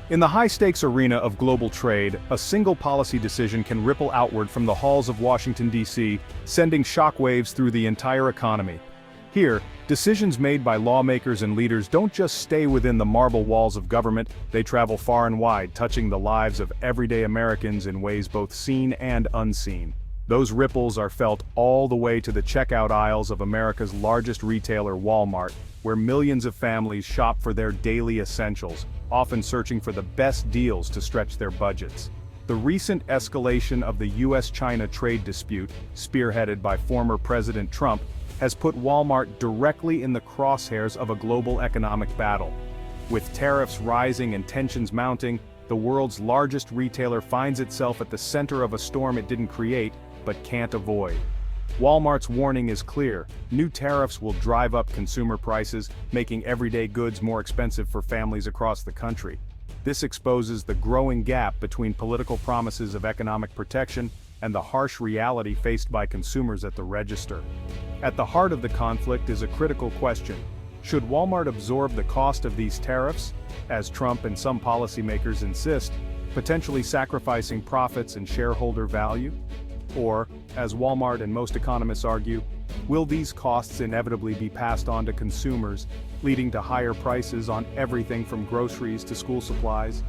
In the high-stakes arena of global trade, a single policy decision can ripple outward from the halls of Washington, D.C., sending shockwaves through the entire economy. Here, decisions made by lawmakers and leaders don't just stay within the marble walls of government, they travel far and wide, touching the lives of everyday Americans in ways both seen and unseen. Those ripples are felt all the way to the checkout aisles of America's largest retailer, Walmart, where millions of families shop for their daily essentials, often searching for the best deals to stretch their budgets. The recent escalation of the U.S. China trade dispute, spearheaded by former President Trump, has put Walmart directly in the crosshairs of a global economic battle. With tariffs rising and tensions mounting, the world's largest retailer finds itself at the center of a storm it didn't create, but can't avoid. Walmart's warning is clear: new tariffs will drive up consumer prices, making everyday goods more expensive for families across the country. This exposes the growing gap between political promises of economic protection and the harsh reality faced by consumers at the register. At the heart of the conflict is a critical question: should Walmart absorb the cost of these tariffs, as Trump and some policymakers insist, potentially sacrificing profits and shareholder value? Or, as Walmart and most economists argue, will these costs inevitably be passed on to consumers, leading to higher prices on everything from groceries to school supplies?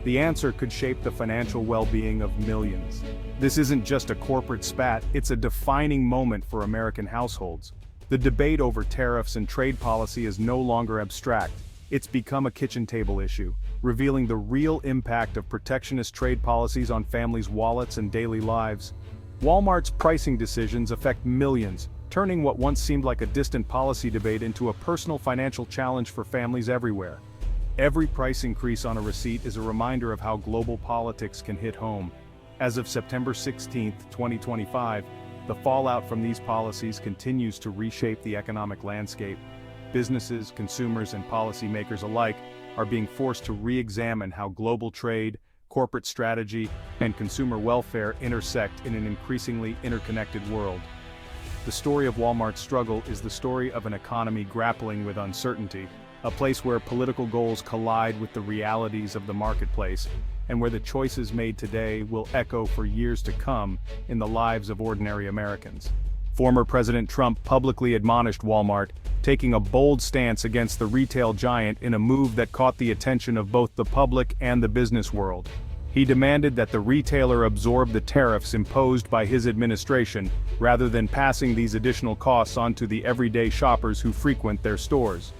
The answer could shape the financial well-being of millions. This isn't just a corporate spat, it's a defining moment for American households. The debate over tariffs and trade policy is no longer abstract. It's become a kitchen table issue, revealing the real impact of protectionist trade policies on families' wallets and daily lives. Walmart's pricing decisions affect millions, turning what once seemed like a distant policy debate into a personal financial challenge for families everywhere. Every price increase on a receipt is a reminder of how global politics can hit home. As of September 16, 2025, the fallout from these policies continues to reshape the economic landscape. Businesses, consumers, and policymakers alike are being forced to re-examine how global trade, corporate strategy, and consumer welfare intersect in an increasingly interconnected world. The story of Walmart's struggle is the story of an economy grappling with uncertainty, a place where political goals collide with the realities of the marketplace, and where the choices made today will echo for years to come in the lives of ordinary Americans. Former President Trump publicly admonished Walmart, taking a bold stance against the retail giant in a move that caught the attention of both the public and the business world. He demanded that the retailer absorb the tariffs imposed by his administration, rather than passing these additional costs on to the everyday shoppers who frequent their stores.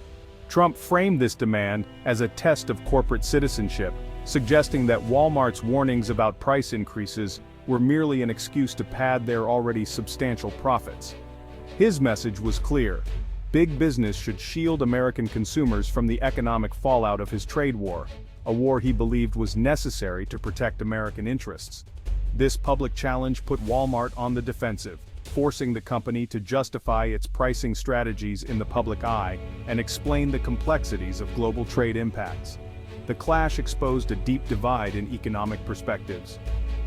Trump framed this demand as a test of corporate citizenship, suggesting that Walmart's warnings about price increases were merely an excuse to pad their already substantial profits. His message was clear: big business should shield American consumers from the economic fallout of his trade war, a war he believed was necessary to protect American interests. This public challenge put Walmart on the defensive, forcing the company to justify its pricing strategies in the public eye and explain the complexities of global trade impacts. The clash exposed a deep divide in economic perspectives.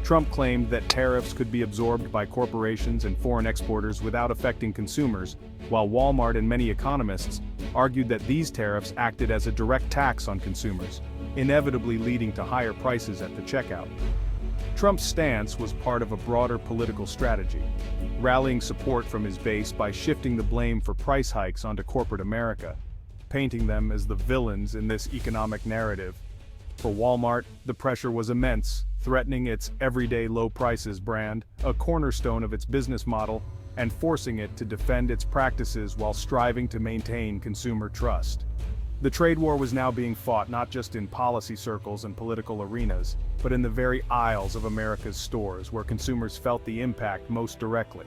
Trump claimed that tariffs could be absorbed by corporations and foreign exporters without affecting consumers, while Walmart and many economists argued that these tariffs acted as a direct tax on consumers, inevitably leading to higher prices at the checkout. Trump's stance was part of a broader political strategy, rallying support from his base by shifting the blame for price hikes onto corporate America, painting them as the villains in this economic narrative. For Walmart, the pressure was immense, threatening its everyday low prices brand, a cornerstone of its business model, and forcing it to defend its practices while striving to maintain consumer trust. The trade war was now being fought not just in policy circles and political arenas, but in the very aisles of America's stores where consumers felt the impact most directly.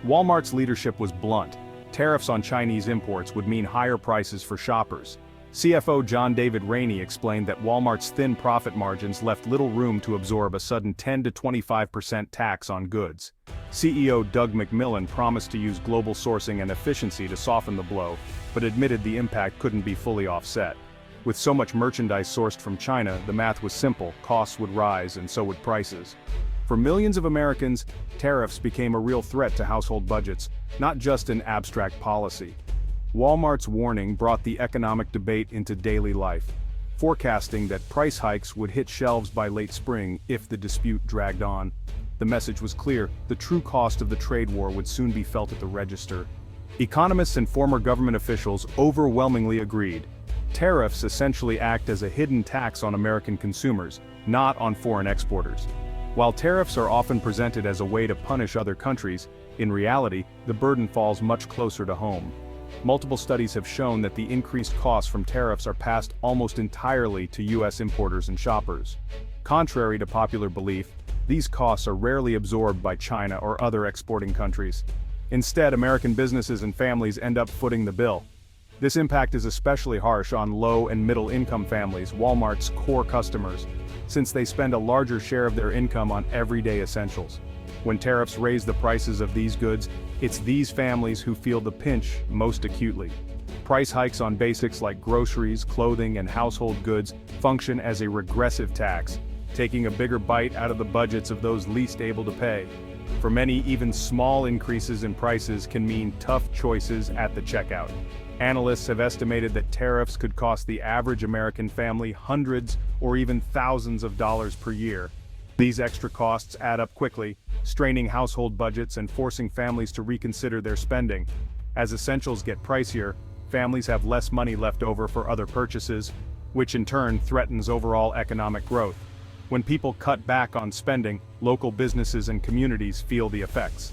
Walmart's leadership was blunt: tariffs on Chinese imports would mean higher prices for shoppers. CFO John David Rainey explained that Walmart's thin profit margins left little room to absorb a sudden 10 to 25% tax on goods. CEO Doug McMillon promised to use global sourcing and efficiency to soften the blow, but admitted the impact couldn't be fully offset. With so much merchandise sourced from China, the math was simple: costs would rise and so would prices. For millions of Americans, tariffs became a real threat to household budgets, not just an abstract policy. Walmart's warning brought the economic debate into daily life. forecasting that price hikes would hit shelves by late spring if the dispute dragged on. The message was clear: the true cost of the trade war would soon be felt at the register. Economists and former government officials overwhelmingly agreed. Tariffs essentially act as a hidden tax on American consumers, not on foreign exporters. While tariffs are often presented as a way to punish other countries, in reality, the burden falls much closer to home. Multiple studies have shown that the increased costs from tariffs are passed almost entirely to U.S. importers and shoppers. Contrary to popular belief, these costs are rarely absorbed by China or other exporting countries. Instead, American businesses and families end up footing the bill. This impact is especially harsh on low and middle-income families, Walmart's core customers, since they spend a larger share of their income on everyday essentials. When tariffs raise the prices of these goods, it's these families who feel the pinch most acutely. Price hikes on basics like groceries, clothing, and household goods function as a regressive tax, taking a bigger bite out of the budgets of those least able to pay. For many, even small increases in prices can mean tough choices at the checkout. Analysts have estimated that tariffs could cost the average American family hundreds or even thousands of dollars per year. These extra costs add up quickly, straining household budgets and forcing families to reconsider their spending. As essentials get pricier, families have less money left over for other purchases, which in turn threatens overall economic growth. When people cut back on spending, local businesses and communities feel the effects.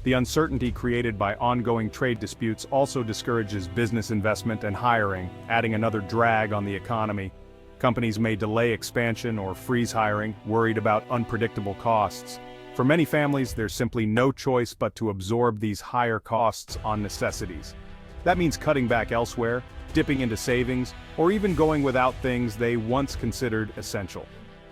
The uncertainty created by ongoing trade disputes also discourages business investment and hiring, adding another drag on the economy. Companies may delay expansion or freeze hiring, worried about unpredictable costs. For many families, there's simply no choice but to absorb these higher costs on necessities. That means cutting back elsewhere, dipping into savings, or even going without things they once considered essential.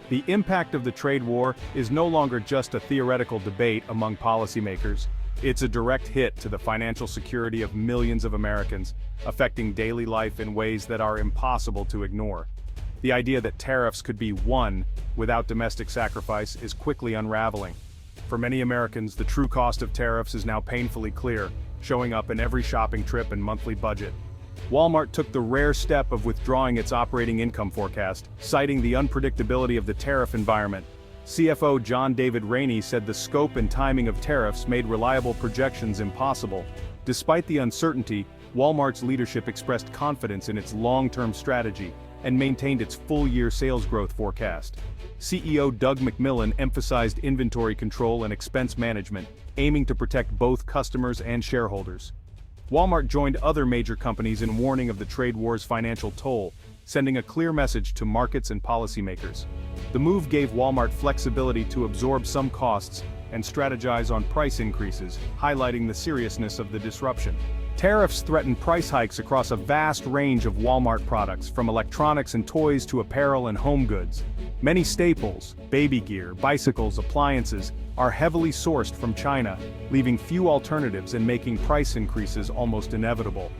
The impact of the trade war is no longer just a theoretical debate among policymakers. It's a direct hit to the financial security of millions of Americans, affecting daily life in ways that are impossible to ignore. The idea that tariffs could be won without domestic sacrifice is quickly unraveling. For many Americans, the true cost of tariffs is now painfully clear, showing up in every shopping trip and monthly budget. Walmart took the rare step of withdrawing its operating income forecast, citing the unpredictability of the tariff environment. CFO John David Rainey said the scope and timing of tariffs made reliable projections impossible. Despite the uncertainty, Walmart's leadership expressed confidence in its long-term strategy and maintained its full-year sales growth forecast. CEO Doug McMillon emphasized inventory control and expense management, aiming to protect both customers and shareholders. Walmart joined other major companies in warning of the trade war's financial toll, sending a clear message to markets and policymakers. The move gave Walmart flexibility to absorb some costs and strategize on price increases, highlighting the seriousness of the disruption. Tariffs threaten price hikes across a vast range of Walmart products, from electronics and toys to apparel and home goods. Many staples, baby gear, bicycles, appliances, are heavily sourced from China, leaving few alternatives and making price increases almost inevitable.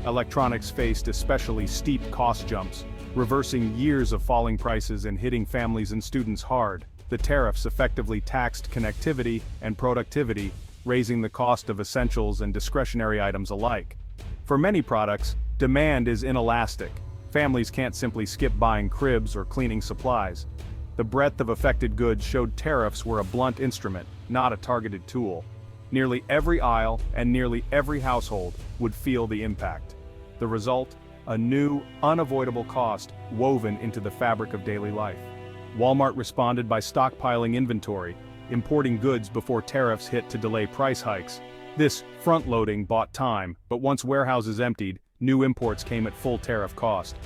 Electronics faced especially steep cost jumps, reversing years of falling prices and hitting families and students hard. The tariffs effectively taxed connectivity and productivity, raising the cost of essentials and discretionary items alike. For many products, demand is inelastic. Families can't simply skip buying cribs or cleaning supplies. The breadth of affected goods showed tariffs were a blunt instrument, not a targeted tool. Nearly every aisle and nearly every household would feel the impact. The result? A new, unavoidable cost woven into the fabric of daily life. Walmart responded by stockpiling inventory, importing goods before tariffs hit to delay price hikes. This front-loading bought time, but once warehouses emptied, new imports came at full tariff cost.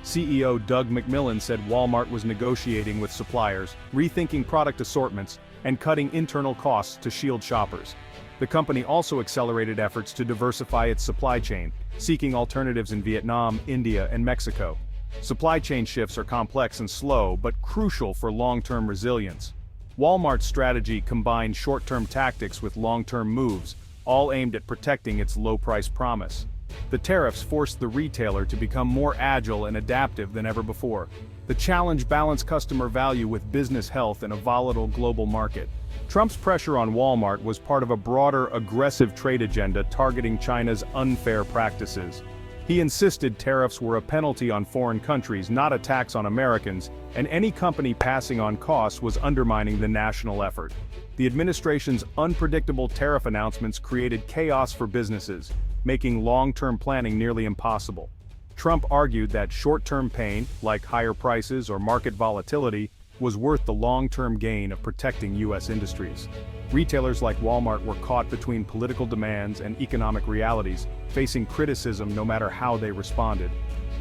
CEO Doug McMillon said Walmart was negotiating with suppliers, rethinking product assortments, and cutting internal costs to shield shoppers. The company also accelerated efforts to diversify its supply chain, seeking alternatives in Vietnam, India, and Mexico. Supply chain shifts are complex and slow, but crucial for long-term resilience. Walmart's strategy combined short-term tactics with long-term moves, all aimed at protecting its low-price promise. The tariffs forced the retailer to become more agile and adaptive than ever before. The challenge balanced customer value with business health in a volatile global market. Trump's pressure on Walmart was part of a broader, aggressive trade agenda targeting China's unfair practices. He insisted tariffs were a penalty on foreign countries, not a tax on Americans, and any company passing on costs was undermining the national effort. The administration's unpredictable tariff announcements created chaos for businesses, making long-term planning nearly impossible. Trump argued that short-term pain, like higher prices or market volatility, was worth the long-term gain of protecting U.S. industries. Retailers like Walmart were caught between political demands and economic realities, facing criticism no matter how they responded.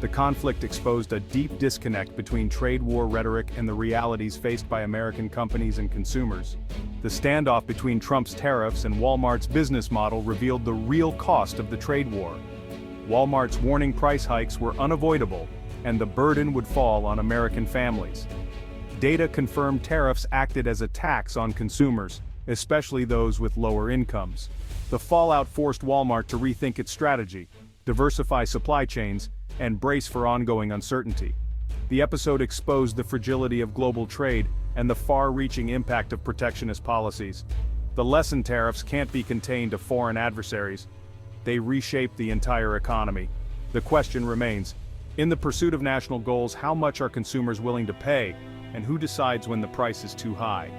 The conflict exposed a deep disconnect between trade war rhetoric and the realities faced by American companies and consumers. The standoff between Trump's tariffs and Walmart's business model revealed the real cost of the trade war. Walmart's warning price hikes were unavoidable, and the burden would fall on American families. Data confirmed tariffs acted as a tax on consumers, especially those with lower incomes. The fallout forced Walmart to rethink its strategy, diversify supply chains, and brace for ongoing uncertainty. The episode exposed the fragility of global trade and the far-reaching impact of protectionist policies. The lesson: tariffs can't be contained to foreign adversaries. They reshape the entire economy. The question remains, in the pursuit of national goals, how much are consumers willing to pay, and who decides when the price is too high?